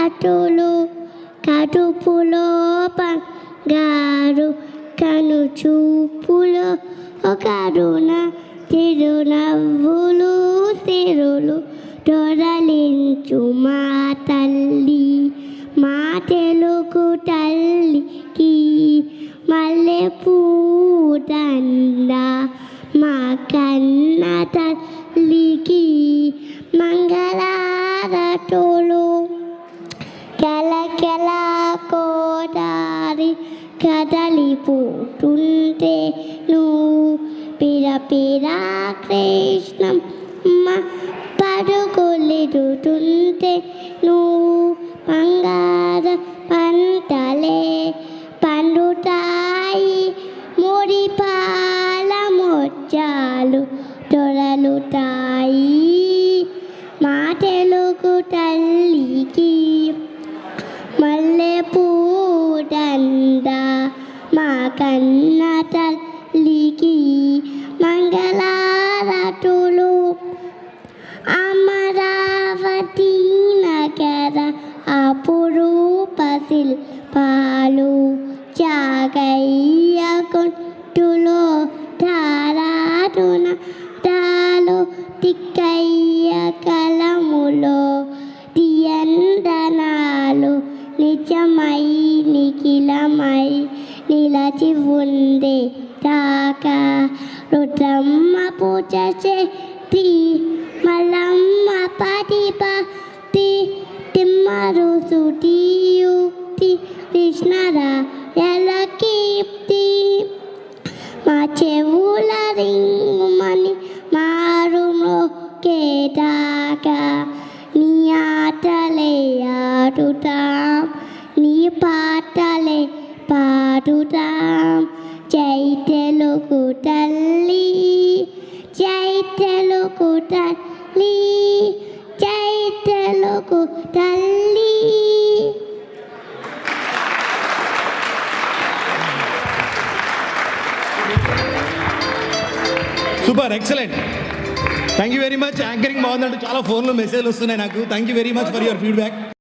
రాటులు కడుపులో బంగారు కను చూపులో కరుణ తిరునవ్వులు తిరులు దొరలించు మా తల్లి మా తెలుగు తల్లికి మల్లె పూదండ మా కన్న తల్లికి మంగళారతులు కెల కోదారి కదలిపోతుంటే నువ్వు పిర కృష్ణమ్మ పరుగులెడుతుంటే నువ్వు బంగార పంటలే పండుతాయి మురిపాల ముత్యాలు దొరలుతాయి మా తెలుగు తల్లికి మల్లె పూదండ మా కన్న తల్లికి మంగళారతులు అమరావతి నగర అపురూప శిల్పాలు జాగయ్య కొట్టులో ధారాడున తాలు తిక్కయ్య కలములో దియందనాలు నిజమై నిఖిలమై నిలచి ఉండే దాకా రుద్రమ్మ పూజ చేతి మల్లమ్మ పతిపతి తిమ్మరు సుటి యుక్తి కృష్ణరాయల కీర్తి మా చెవుల రింగుమని మారులో కేదాకా నీ ఆటలే ఆడుతాం నీ పాటలే పాడుతాం జై తెలుగు తల్లి జై తెలుగు తల్లి జై తెలుగు తల్లి. Super, excellent. Thank you very much. Anchoring బాగుందంటే చాలా ఫోన్లో మెసేజ్లు వస్తున్నాయి నాకు. Thank you very much for your feedback.